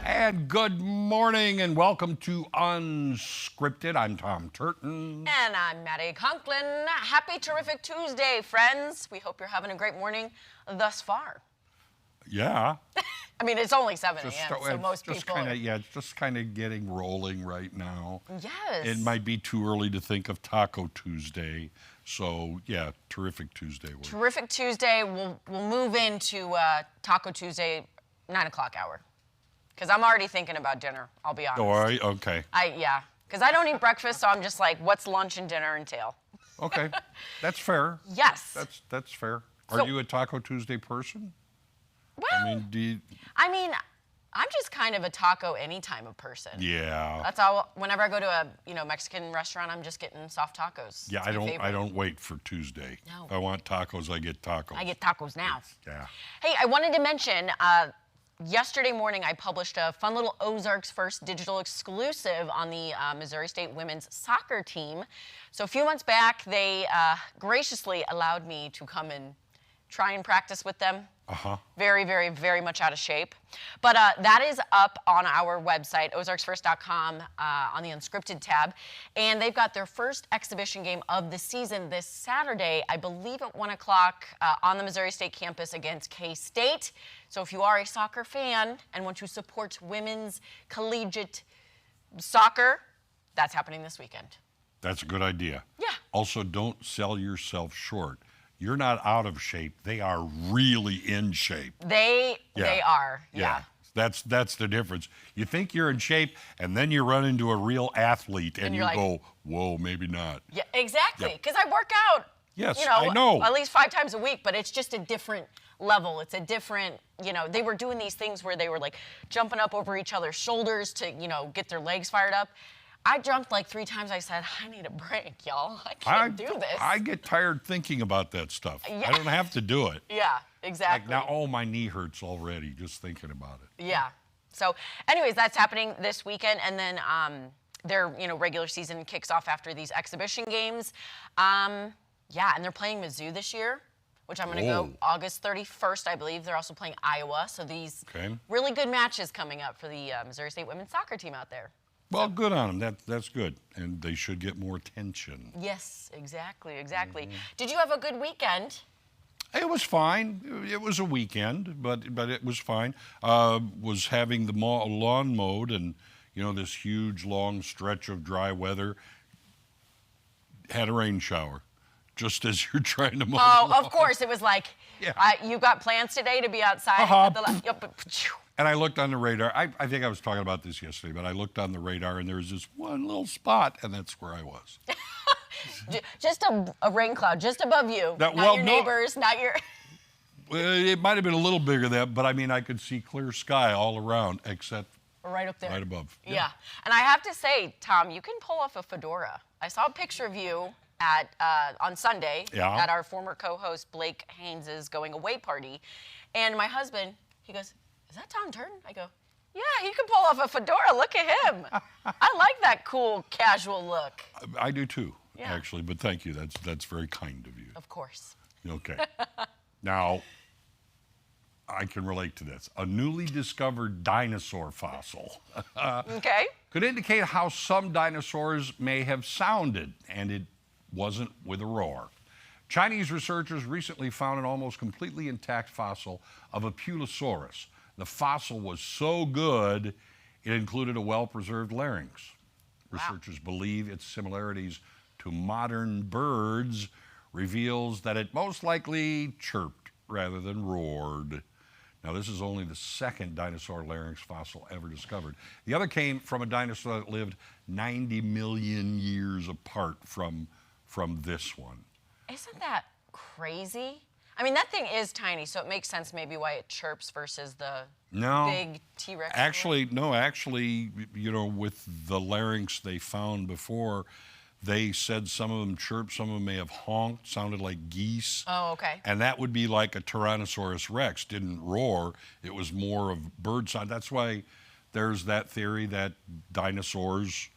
And good morning and welcome to Unscripted. I'm Tom Turton. And I'm Maddie Conklin. Happy terrific Tuesday, friends. We hope you're having a great morning thus far. Yeah. I mean, it's only 7 a.m., so most people it's just kind of getting rolling right now. Yes. It might be too early to think of Taco Tuesday. So, yeah, terrific Tuesday. Terrific Tuesday. We'll move into Taco Tuesday, 9 o'clock hour. Because I'm already thinking about dinner, I'll be honest. Oh, all right? Okay. Yeah. Because I don't eat breakfast, so I'm just like, what's lunch and dinner entail? Okay. That's fair. Yes. That's fair. Are you a Taco Tuesday person? Well, I mean, I'm just kind of a taco anytime of person. Yeah. That's all. Whenever I go to a Mexican restaurant, I'm just getting soft tacos. Yeah, I don't wait for Tuesday. No. If I want tacos, I get tacos. I get tacos now. Yeah. Hey, I wanted to mention, yesterday morning I published a fun little Ozarks First digital exclusive on the Missouri State women's soccer team. So a few months back, they graciously allowed me to come and try and practice with them. Very, very, very much out of shape. But that is up on our website, ozarksfirst.com, on the Unscripted tab. And they've got their first exhibition game of the season this Saturday, I believe at 1 o'clock on the Missouri State campus against K-State. So if you are a soccer fan and want to support women's collegiate soccer, that's happening this weekend. That's a good idea. Yeah. Also, don't sell yourself short. You're not out of shape. They are really in shape. They are. Yeah. That's the difference. You think you're in shape, and then you run into a real athlete, and you go, whoa, maybe not. Yeah, exactly. Because I work out. Yes, I know. At least 5 times a week, but it's just a different level. It's a different, they were doing these things where they were like jumping up over each other's shoulders to, get their legs fired up. I jumped like 3 times. I said, I need a break, y'all. I can't do this. I get tired thinking about that stuff. Yeah. I don't have to do it. Yeah, exactly. Like now, my knee hurts already just thinking about it. Yeah. So anyways, that's happening this weekend. And then their, regular season kicks off after these exhibition games. And they're playing Mizzou this year, which I'm going to go August 31st, I believe. They're also playing Iowa. So these really good matches coming up for the Missouri State women's soccer team out there. Well, good on them. That's good. And they should get more attention. Yes, exactly. Mm-hmm. Did you have a good weekend? It was fine. It was a weekend, but it was fine. Was having the lawn mowed and, this huge, long stretch of dry weather. Had a rain shower just as you're trying to mow. Oh, of course. It was like, you got plans today to be outside? And I looked on the radar. I think I was talking about this yesterday, but I looked on the radar, and there was this one little spot, and that's where I was. Just a rain cloud just above you. Not your neighbors, not your... It might have been a little bigger than that, but I could see clear sky all around, except right up there. Right above. Yeah. And I have to say, Tom, you can pull off a fedora. I saw a picture of you on Sunday at our former co-host Blake Haynes' going away party. And my husband, he goes, "Is that Tom Turton?" I go, "Yeah, he can pull off a fedora. Look at him." I like that cool, casual look. I do too, actually, but thank you. That's very kind of you. Of course. Okay. Now, I can relate to this. A newly discovered dinosaur fossil. Could indicate how some dinosaurs may have sounded, and it wasn't with a roar. Chinese researchers recently found an almost completely intact fossil of Apulosaurus. The fossil was so good, it included a well-preserved larynx. Researchers believe its similarities to modern birds reveals that it most likely chirped rather than roared. Now, this is only the second dinosaur larynx fossil ever discovered. The other came from a dinosaur that lived 90 million years apart from this one. Isn't that crazy? I mean, that thing is tiny, so it makes sense maybe why it chirps versus the big T-Rex. Actually, with the larynx they found before, they said some of them chirped, some of them may have honked, sounded like geese. Oh, okay. And that would be like a Tyrannosaurus Rex, didn't roar. It was more of bird sound. That's why there's that theory that dinosaurs,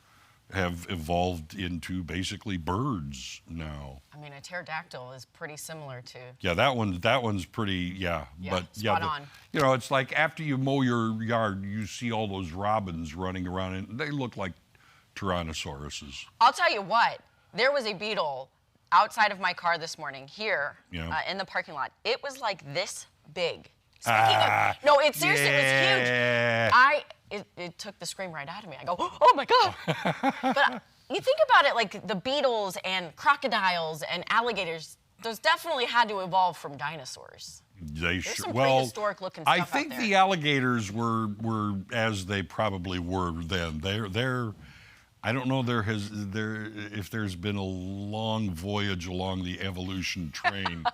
have evolved into basically birds now. I mean, a pterodactyl is pretty similar to. Yeah, that one's pretty. Yeah, but spot on. You know, it's like after you mow your yard, you see all those robins running around, and they look like tyrannosauruses. I'll tell you what. There was a beetle outside of my car this morning here in the parking lot. It was like this big. No, it seriously was huge. It took the scream right out of me. I go, oh my God. But you think about it, like the beetles and crocodiles and alligators, those definitely had to evolve from dinosaurs. There's some prehistoric looking stuff I think out there. the alligators were as they probably were then. They're I don't know if there's been a long voyage along the evolution train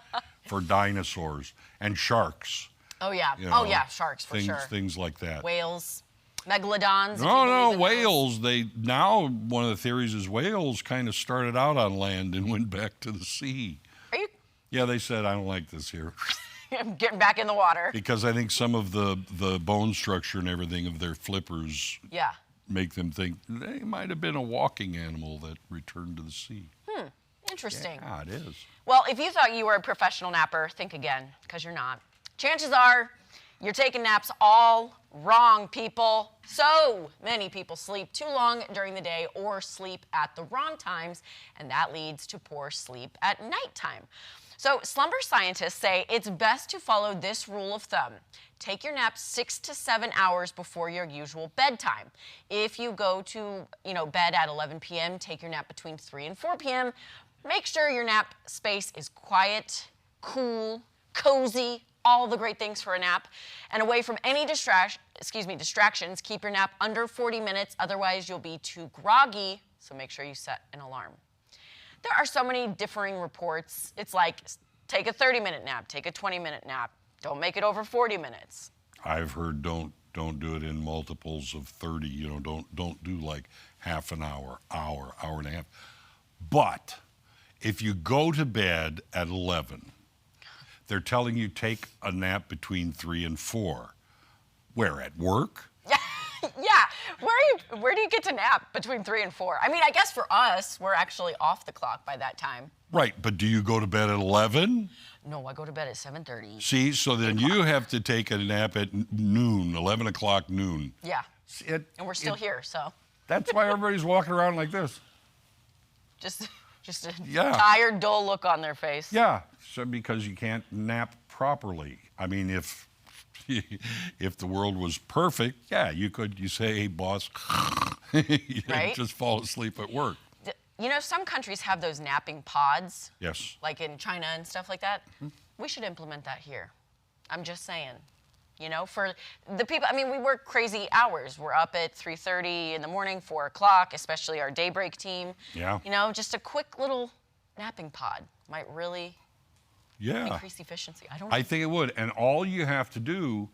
for dinosaurs and sharks. Oh yeah. You know, Sharks for sure. Things like that. Whales, megalodons. No, whales. Now one of the theories is whales kind of started out on land and went back to the sea. Are you? Yeah, they said I don't like this here. I'm getting back in the water. Because I think some of the bone structure and everything of their flippers make them think they might have been a walking animal that returned to the sea. Interesting. Yeah, it is. Well, if you thought you were a professional napper, think again, because you're not. Chances are you're taking naps all wrong, people. So many people sleep too long during the day or sleep at the wrong times, and that leads to poor sleep at nighttime. So slumber scientists say it's best to follow this rule of thumb. Take your nap 6 to 7 hours before your usual bedtime. If you go to bed at 11 p.m., take your nap between 3 and 4 p.m. Make sure your nap space is quiet, cool, cozy, all the great things for a nap, and away from any distractions. Keep your nap under 40 minutes, otherwise you'll be too groggy, so make sure you set an alarm. There are so many differing reports. It's like, take a 30-minute nap, take a 20-minute nap. Don't make it over 40 minutes. I've heard don't do it in multiples of 30. Don't do like half an hour and a half. But if you go to bed at 11, they're telling you take a nap between 3 and 4. Where, at work? Yeah. Where do you get to nap between 3 and 4? I mean, I guess for us, we're actually off the clock by that time. Right, but do you go to bed at 11? No, I go to bed at 7:30. See, so then you have to take a nap at noon, 11 o'clock noon. Yeah. And we're still here, so. That's why everybody's walking around like this. Just a tired, dull look on their face. Yeah, so because you can't nap properly. I mean, if the world was perfect, you say, hey, boss, right? Just fall asleep at work. Some countries have those napping pods. Yes. Like in China and stuff like that. We should implement that here. I'm just saying. For the people, I mean, we work crazy hours. We're up at 3:30 in the morning, 4 o'clock, especially our daybreak team. Yeah. Just a quick little napping pod might really increase efficiency. I think it would. And all you have to do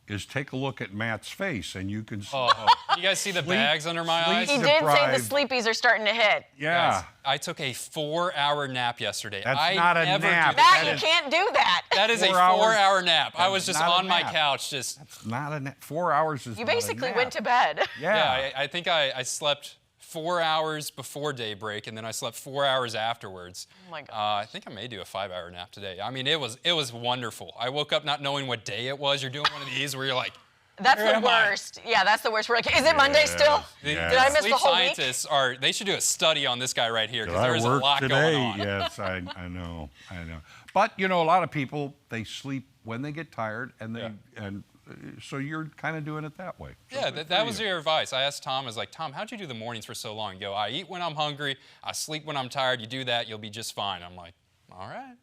is take a look at Matt's face, and you can see. Oh, you guys see the bags under my eyes? He did say the sleepies are starting to hit. Yeah. Guys, I took a 4-hour nap yesterday. That's not a nap. Matt, you can't do that. That is a 4-hour nap. I was just on my couch, just. That's not a nap. 4 hours is. You basically went to bed. Yeah, I think I slept 4 hours before daybreak, and then I slept 4 hours afterwards. Oh my God. I think I may do a 5-hour nap today. I mean, it was wonderful. I woke up not knowing what day it was. You're doing one of these where you're like, that's the worst. Yeah, that's the worst. We're like, is it Monday still? Did I miss the whole week? Sleep scientists they should do a study on this guy right here because there is a lot going on. Yes, I know. But a lot of people, they sleep when they get tired, and so you're kind of doing it that way. So yeah, that was your advice. I asked Tom, I was like, Tom, how'd you do the mornings for so long? You go, I eat when I'm hungry, I sleep when I'm tired. You do that, you'll be just fine. I'm like, all right.